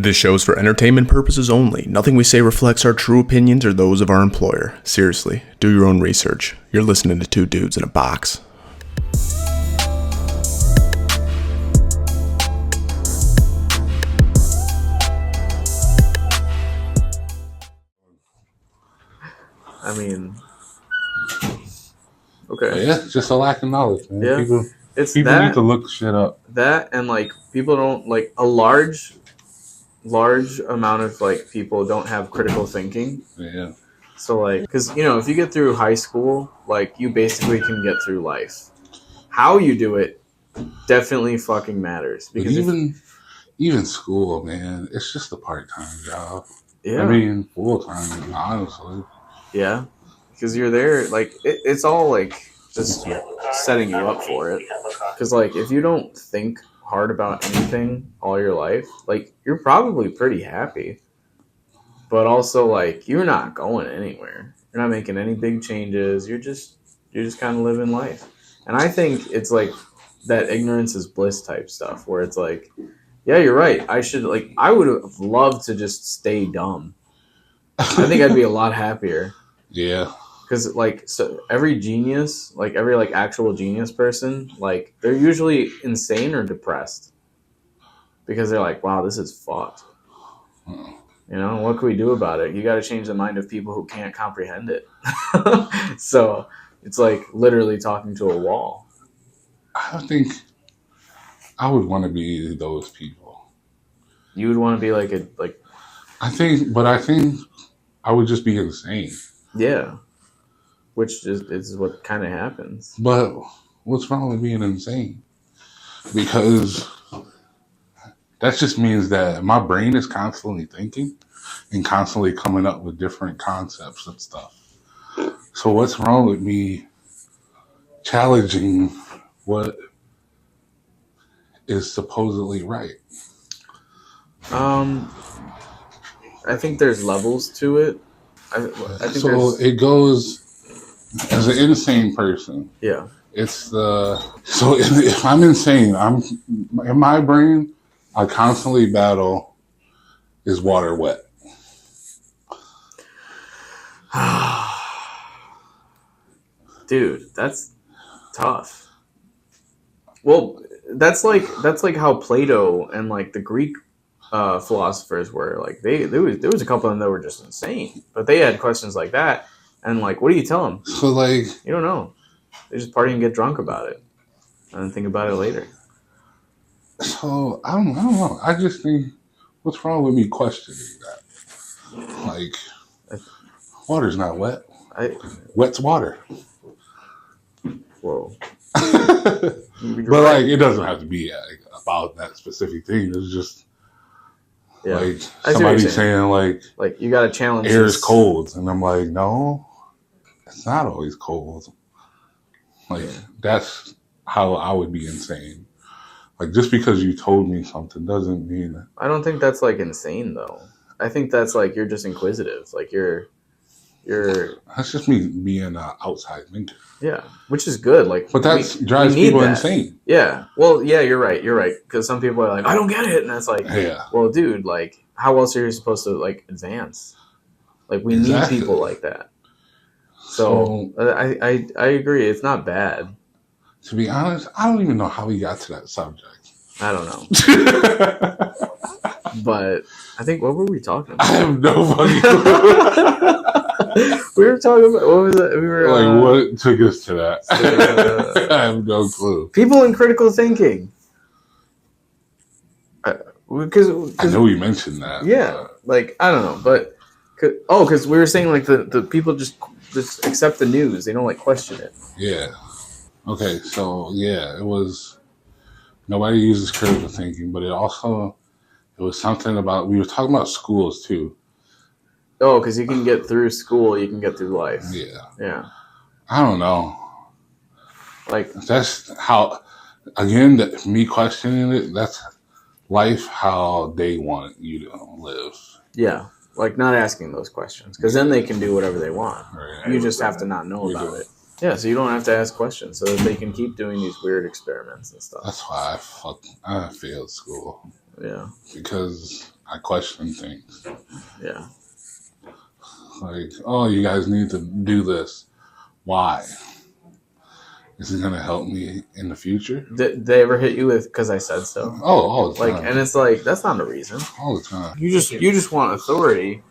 This show is for entertainment purposes only. Nothing we say reflects our true opinions or those of our employer. Seriously, do your own research. You're listening to two dudes in a box. I mean, okay. Yeah, just a lack of knowledge, man. Yeah. People that, need to look shit up. That and like people don't like a large amount of like people don't have critical thinking. Yeah. So like, because if you get through high school, like you basically can get through life. How you do it definitely fucking matters. Because even school, man, it's just a part-time job. Yeah. I mean, full-time, honestly. Yeah, because you're there, like it's all like just setting you up for it. Because like if you don't think hard about anything all your life, like you're probably pretty happy, but also like you're not going anywhere. You're not making any big changes. You're just kind of living life. And I think it's like that ignorance is bliss type stuff where it's like, yeah, you're right. I would have loved to just stay dumb. I think I'd be a lot happier. Yeah. Because like so every genius, like every like actual genius person, like they're usually insane or depressed. Because they're like, wow, this is fucked. What can we do about it? You got to change the mind of people who can't comprehend it. So it's like literally talking to a wall. I think I would want to be those people. You would want to be like I think I would just be insane. Yeah. Which is what kind of happens. But what's wrong with being insane? Because that just means that my brain is constantly thinking and constantly coming up with different concepts and stuff. So what's wrong with me challenging what is supposedly right? I think there's levels to it. I think so it goes as an insane person. Yeah. So if I'm insane, I'm in my brain. I constantly battle: is water wet? Dude, that's tough. Well, that's like how Plato and like the Greek philosophers were. Like there was a couple of them that were just insane, but they had questions like that. And like, what do you tell them? So like, you don't know. They just party and get drunk about it, and then think about it later. So I don't know. I just think, what's wrong with me questioning that? Like, water's not wet. Wet's water. Whoa. But like, it doesn't have to be about that specific thing. It's just like somebody saying like you got to challenge. Air is cold, and I'm like, no, it's not always cold. Like that's how I would be insane. Like just because you told me something doesn't mean that. I don't think that's like insane though. I think that's like you're just inquisitive. Like you're. That's just me being an outside thinker. Yeah, which is good. Like, but that drives people insane. Yeah. Well, yeah, you're right. You're right. Because some people are like, I don't get it, and that's like, yeah. Well, dude, like, how else are you supposed to like advance? Like, we need people like that. So I agree. It's not bad. To be honest, I don't even know how we got to that subject. I don't know. But I think what were we talking about? I have no fucking clue. We were talking about what was it? We were like what took us to that? I have no clue. People in critical thinking. Because I know we mentioned that. Yeah, like I don't know, but because we were saying like the people just accept the news. They don't like question it. Yeah. Okay, so yeah, it was nobody uses critical thinking, but it was something about we were talking about schools too. Oh, because you can get through school, you can get through life. Yeah. Yeah. I don't know. Like that's how. Again, me questioning it. That's life how they want you to live. Yeah, like not asking those questions because then they can do whatever they want. Right. You just have to not know about it. Yeah, so you don't have to ask questions so that they can keep doing these weird experiments and stuff. That's why I failed school. Yeah. Because I question things. Yeah. Like, oh, you guys need to do this. Why? Is it going to help me in the future? Did they ever hit you with "because I said so"? Oh, all the time. Like, and it's like that's not a reason. All the time. You just want authority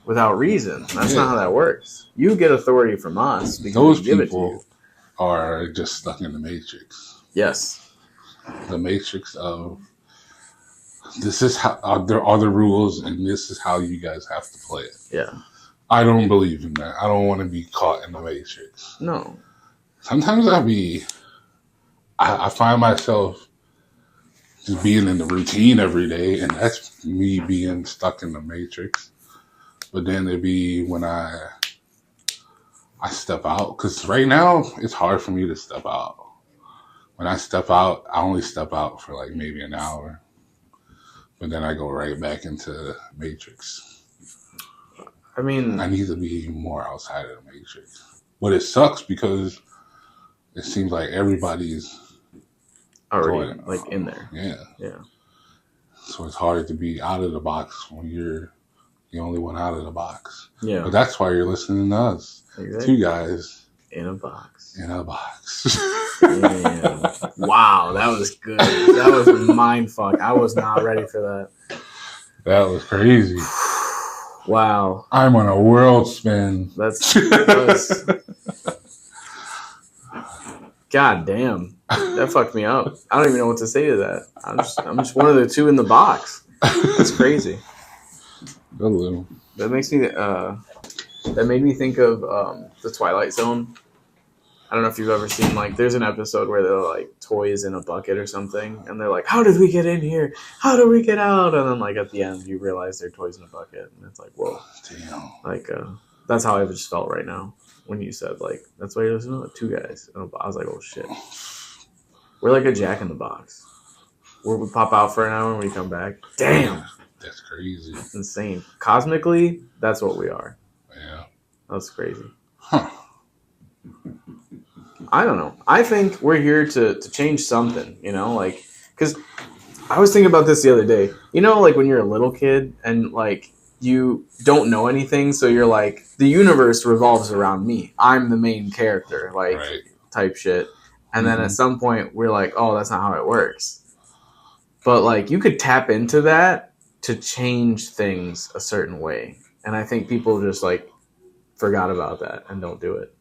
without reason. That's not how that works. You get authority from us because Those we give it to people you. are just stuck in the matrix. Yes. The matrix of this is how there are the rules, and this is how you guys have to play it. Yeah. I don't believe in that. I don't want to be caught in the matrix. No. Sometimes I find myself just being in the routine every day, and that's me being stuck in the matrix. But then it'd be when I step out, because right now it's hard for me to step out. When I step out, I only step out for like maybe an hour, but then I go right back into the matrix. I mean, I need to be more outside of the matrix. But it sucks because it seems like everybody's already like in there. Yeah. Yeah. So it's hard to be out of the box when you're the only one out of the box. Yeah. But that's why you're listening to us. Exactly. Two guys in a box. In a box. Man. Wow, that was good. That was a mind fuck. I was not ready for that. That was crazy. Wow. I'm on a world spin. That's God damn. That fucked me up. I don't even know what to say to that. I'm just one of the two in the box. That's crazy. That makes me that made me think of the Twilight Zone. I don't know if you've ever seen, like, there's an episode where they're like toys in a bucket or something, and they're like, how did we get in here? How do we get out? And then like at the end you realize they're toys in a bucket, and it's like, whoa. Damn. Like that's how I just felt right now when you said, like, that's why you're listening to two guys. And I was like, oh shit. We're like a Jack in the Box. Where we pop out for an hour and we come back. Damn. That's crazy. It's insane. Cosmically, that's what we are. Yeah. That's crazy. Huh. I don't know. I think we're here to change something, you know? Like, because I was thinking about this the other day. You know, like when you're a little kid and, like, you don't know anything, so you're like, the universe revolves around me. I'm the main character, like, type shit. And then at some point, we're like, oh, that's not how it works. But, like, you could tap into that to change things a certain way. And I think people just, like, forgot about that and don't do it.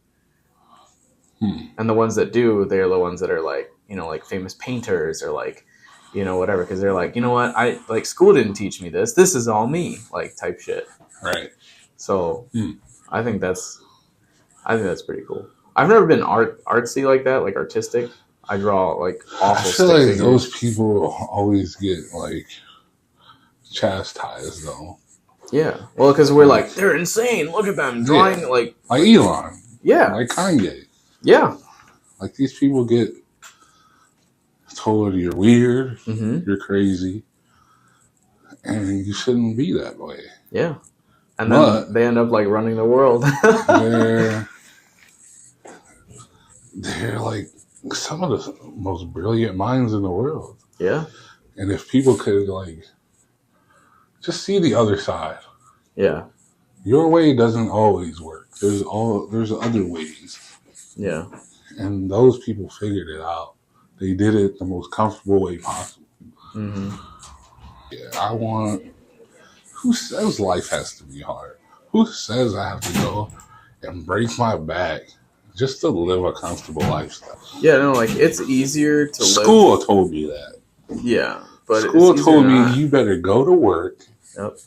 And the ones that do, they're the ones that are, like, you know, like famous painters or, like, you know, whatever. Because they're like, you know what? Like, school didn't teach me this. This is all me, like, type shit. Right. So I think that's pretty cool. I've never been artsy like that, like artistic. I draw like awful. I feel like figures. Those people always get like chastised though. Yeah, well, because we're like, they're insane. Look at them drawing like Elon. Yeah, like Kanye. Yeah, like these people get told you're weird, you're crazy, and you shouldn't be that way. Yeah, and then they end up like running the world. They're like some of the most brilliant minds in the world. Yeah. And if people could like just see the other side. Yeah. Your way doesn't always work. There's other ways. Yeah. And those people figured it out. They did it the most comfortable way possible. Yeah, who says life has to be hard? Who says I have to go and break my back just to live a comfortable lifestyle? Yeah, no, like, it's easier to live. School told me that. Yeah, but school told me you better go to work. Yep.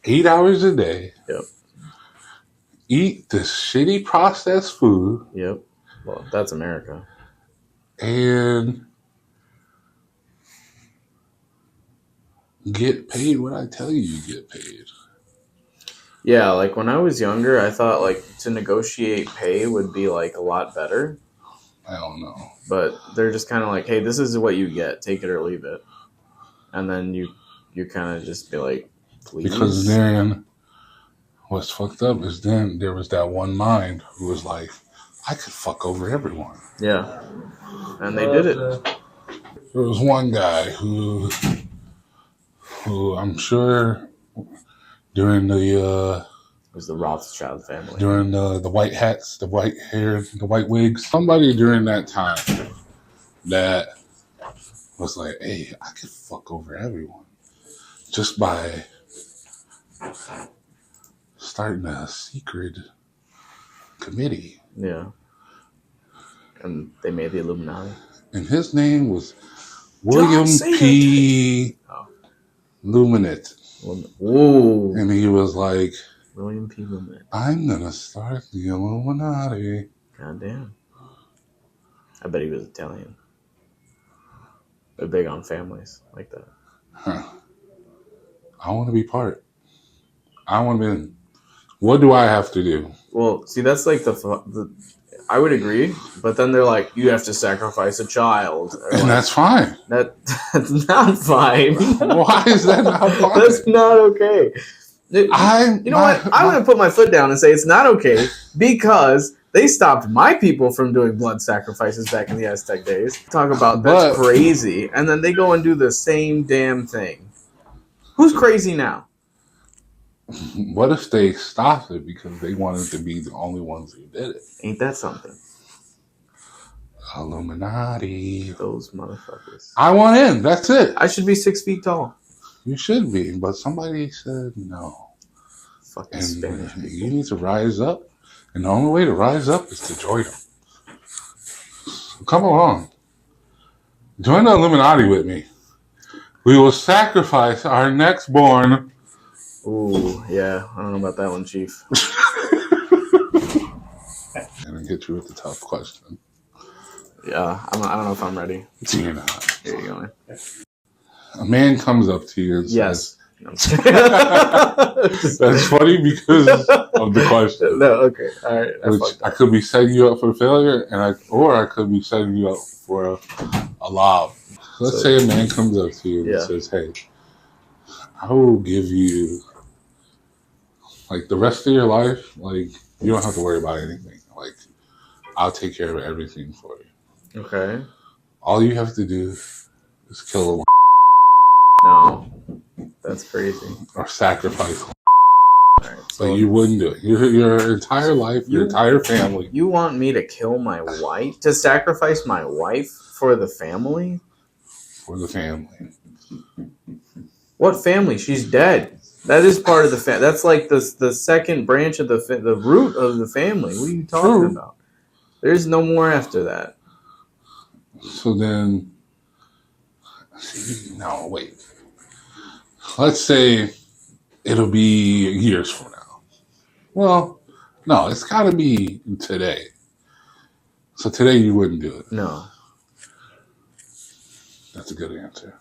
8 hours a day. Yep. Eat this shitty processed food. Yep. Well, that's America. And get paid what I tell you get paid. Yeah, like when I was younger, I thought like to negotiate pay would be like a lot better. I don't know. But they're just kind of like, hey, this is what you get. Take it or leave it. And then you kind of just be like, please. Because then what's fucked up is then there was that one mind who was like, I could fuck over everyone. Yeah. And they did it. There was one guy who who I'm sure during the It was the Rothschild family. during the white hats, the white hair, the white wigs, somebody during that time that was like, hey, I could fuck over everyone just by starting a secret committee. Yeah. And they made the Illuminati. And his name was William P. Luminate. Whoa. And he was like, William P. Luminate. I'm going to start the Illuminati. God damn. I bet he was Italian. They're big on families like that. Huh. I want to be part. I want to be. What do I have to do? Well, see, that's like the I would agree, but then they're like, you have to sacrifice a child. And like, that's fine. That's not fine. Why is that not fine? That's not okay. You know what? I'm going to put my foot down and say it's not okay because they stopped my people from doing blood sacrifices back in the Aztec days. Talk about that's crazy. And then they go and do the same damn thing. Who's crazy now? What if they stopped it because they wanted to be the only ones who did it? Ain't that something? Illuminati. Those motherfuckers. I want in. That's it. I should be 6 feet tall. You should be, but somebody said no. Fucking And Spanish people. you need to rise up, and the only way to rise up is to join them. So come along. Join the Illuminati with me. We will sacrifice our next born. Ooh, yeah. I don't know about that one, Chief. And I hit you with the tough question. Yeah, I don't know if I'm ready. You're not. Here you go, man. A man comes up to you and Yes. says, that's funny because of the question. No, okay. All right. I could be setting you up for failure, or I could be setting you up for a lob. Let's say a man comes up to you and says, hey, I will give you, like, the rest of your life, like, you don't have to worry about anything. Like, I'll take care of everything for you. Okay. All you have to do is kill a No. That's crazy. or sacrifice. Right, So you wouldn't do it. Your entire life, your entire family. You want me to kill my wife? To sacrifice my wife for the family? For the family. What family? She's dead. That is part of the family. That's like the second branch of the root of the family. What are you talking about? There's no more after that. So then, no, wait. Let's say it'll be years from now. Well, no, it's got to be today. So today you wouldn't do it. No. That's a good answer.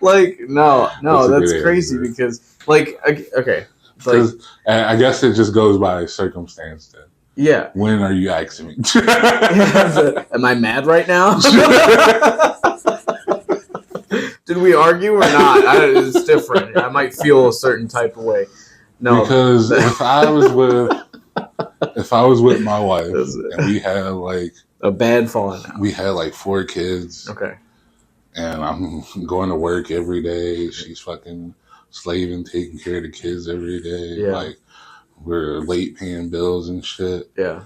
Like, no, that's crazy answer. Because, like, okay. Like, I guess it just goes by circumstance then. Yeah. When are you asking me? Am I mad right now? Did we argue or not? It's different. I might feel a certain type of way. No, because if I was with my wife and we had like a bad falling out, we had like 4 kids. Okay. And I'm going to work every day. She's fucking slaving, taking care of the kids every day. Yeah. Like, we're late paying bills and shit. Yeah.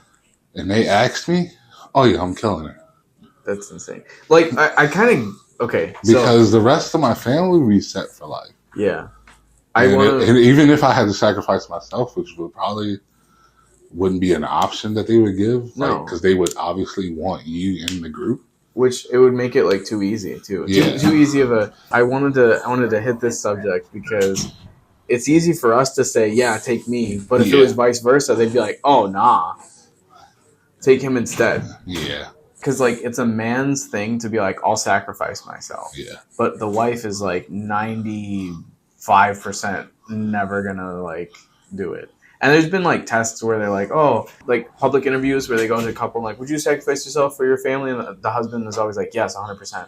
And they asked me, oh yeah, I'm killing her. That's insane. Like, I kind of, okay. Because the rest of my family reset for life. Yeah. And even if I had to sacrifice myself, which wouldn't be an option that they would give. No. Because they would obviously want you in the group. Which it would make it like too easy too. Yeah. Too easy of a. I wanted to hit this subject because it's easy for us to say, yeah, take me. But if it was vice versa, they'd be like, oh, nah, take him instead. Yeah. Because like it's a man's thing to be like, I'll sacrifice myself. Yeah. But the wife is like 95% never gonna like do it. And there's been like tests where they're like, oh, like public interviews where they go into a couple and like, would you sacrifice yourself for your family? And the husband is always like, yes, 100%.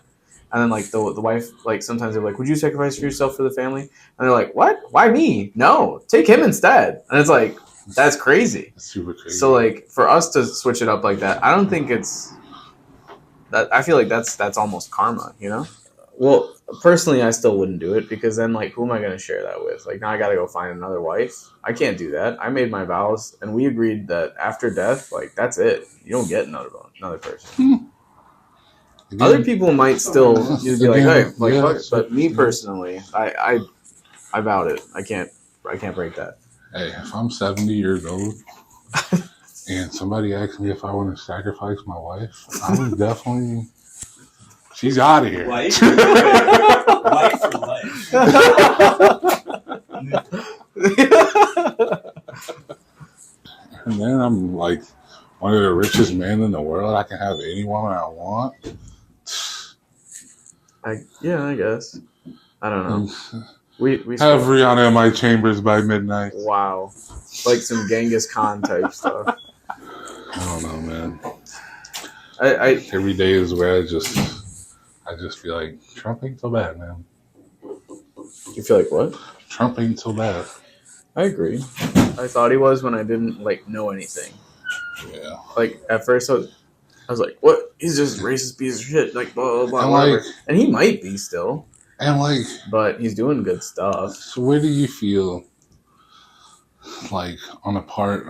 And then like the wife, like sometimes they're like, would you sacrifice yourself for the family? And they're like, what? Why me? No, take him instead. And it's like, that's crazy. That's super crazy. So like for us to switch it up like that, I don't think it's that. I feel like that's almost karma, you know? Well, personally, I still wouldn't do it because then, like, who am I going to share that with? Like, now I got to go find another wife. I can't do that. I made my vows, and we agreed that after death, like, that's it. You don't get another person. Other Again, people might still you'd be like, again, hey, like, yeah, fuck it. so, But me personally, I vowed it. I can't break that. hey, if I'm 70 years old and somebody asks me if I want to sacrifice my wife, I would definitely. She's out of here. Life for life. And then I'm like one of the richest men in the world. I can have any woman I want. I guess. I don't know. And We have Rihanna in my chambers by midnight. wow, like some Genghis Khan type stuff. I don't know, man. I Every day is where I just feel like Trump ain't so bad, man. you feel like what? Trump ain't so bad. I agree. I thought he was when I didn't like know anything. Yeah. Like at first I was like, what? He's just a racist piece of shit. Like blah blah blah. And Whatever. like, And he might be still, and like, but he's doing good stuff. so where do you feel like on a part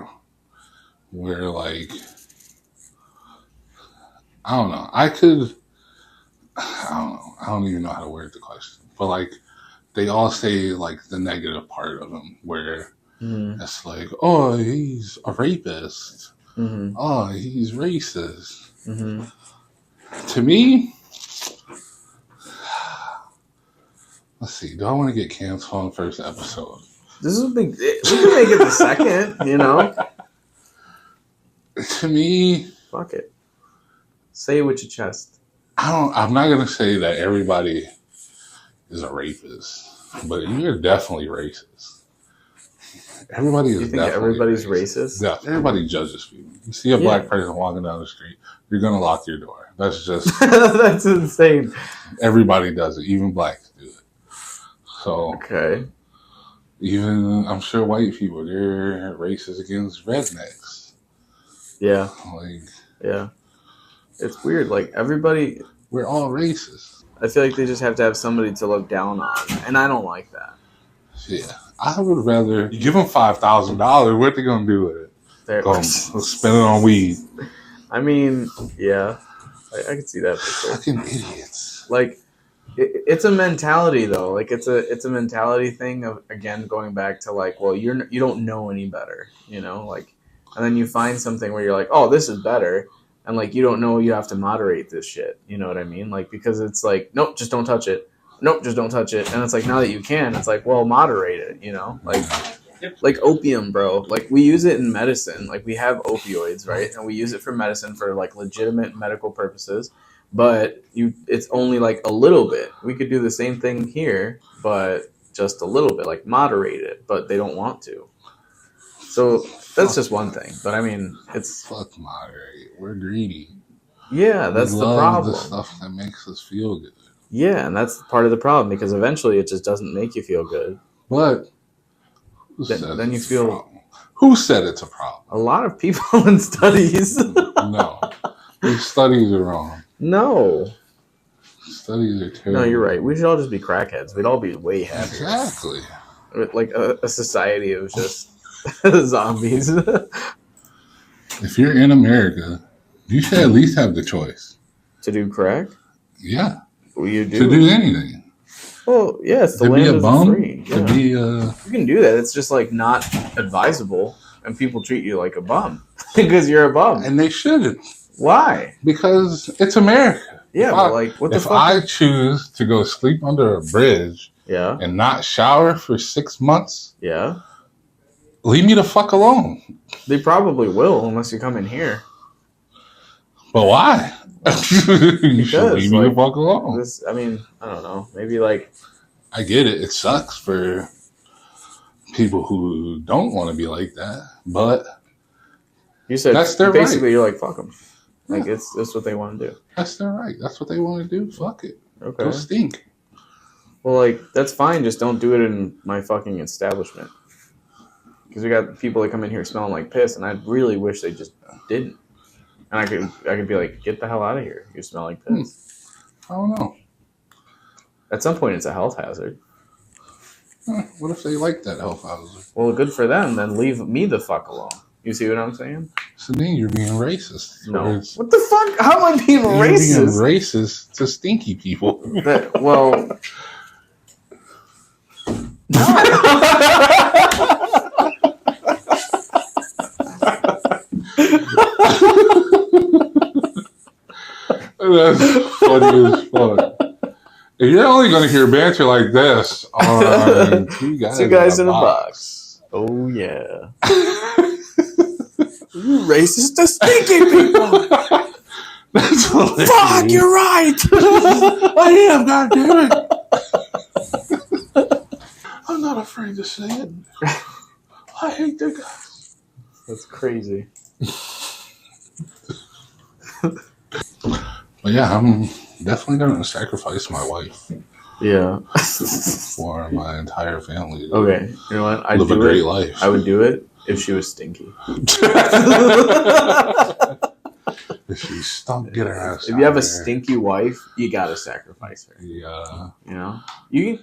where like I don't know. I don't know. I don't even know how to word the question. But like they all say like the negative part of him where Mm-hmm. it's like, oh, he's a rapist. Mm-hmm. Oh, he's racist. Mm-hmm. To me, let's see. Do I want to get canceled on the first episode? This is a big. We can make it the second. You know. To me, Fuck it. Say it with your chest. I'm not gonna say that everybody is a rapist, but you're definitely racist. Everybody is. You think definitely everybody's racist? Yeah, everybody judges people. You see a black person walking down the street, you're gonna lock your door. That's just That's insane. everybody does it. Even blacks do it. So Okay. even I'm sure white people, they're racist against rednecks. Yeah. Like Yeah. It's weird. Like everybody, we're all racist. I feel like they just have to have somebody to look down on, and I don't like that. Yeah, I would rather you give them $5,000. What they gonna do with it? They're- Spend it on weed. I mean, yeah, I can see that for sure. Fucking idiots. Like, it's a mentality though. Like, it's a mentality thing of again going back to like, well, you don't know any better, you know, like, and then you find something where you're like, oh, this is better. And like you don't know you have to moderate this shit. You know what I mean? Like because it's like, nope, just don't touch it. Nope, just don't touch it. And it's like now that you can, it's like, well, moderate it, you know? Like opium, bro. Like we use it in medicine. Like we have opioids, right? And we use it for medicine for like legitimate medical purposes. But it's only like a little bit. We could do the same thing here, but just a little bit, like moderate it, but they don't want to. So that's just one thing. But I mean, it's fuck moderate. We're greedy. Yeah, that's we the love problem. The stuff that makes us feel good. Yeah, and that's part of the problem because eventually it just doesn't make you feel good. But then you feel. Who said it's a problem? A lot of people in studies. No, these studies are wrong. No. Studies are terrible. No, you're right. We should all just be crackheads. We'd all be way happier. Exactly. With like a society of just zombies. If you're in America, you should at least have the choice. To do crack? Yeah. Well, you do. To do anything. Well, yeah, it's the to land be a of bum, the free. Yeah. To be You can do that. It's just like not advisable, and people treat you like a bum because you're a bum. And they shouldn't. Why? Because it's America. Yeah, but like, what the if fuck? I choose to go sleep under a bridge Yeah. and not shower for 6 months, Yeah. leave me the fuck alone. They probably will unless you come in here. But why? You should leave me the fuck alone. I mean, I don't know. Maybe like I get it. It sucks for people who don't want to be like that, but you said, that's their basically right. you're like fuck them. Like it's what they want to do. That's their right. That's what they want to do. Fuck it. Okay. Go stink. Well, like that's fine. Just don't do it in my fucking establishment. Because we got people that come in here smelling like piss, and I really wish they just didn't. And I could be like, get the hell out of here. You smell like piss. I don't know. At some point, it's a health hazard. What if they like that health hazard? Well, good for them. Then leave me the fuck alone. You see what I'm saying? So then you're being racist. No. What the fuck? How am I being racist? You're being racist to stinky people. Well. That's funny as fuck. If you're only going to hear banter like this on Two Guys in a Box. Oh, yeah. You racist to stinky people. That's hilarious. Fuck, you're right. I am, God damn it. I'm not afraid to say it. I hate the guys. That's crazy. But yeah, I'm definitely going to sacrifice my wife Yeah. for my entire family. Okay. You know what? I'd Live a do great it. life. I would do it if she was stinky. If she stunk, get her ass If out you have a of there. stinky wife, you gotta sacrifice her. Yeah. You know? You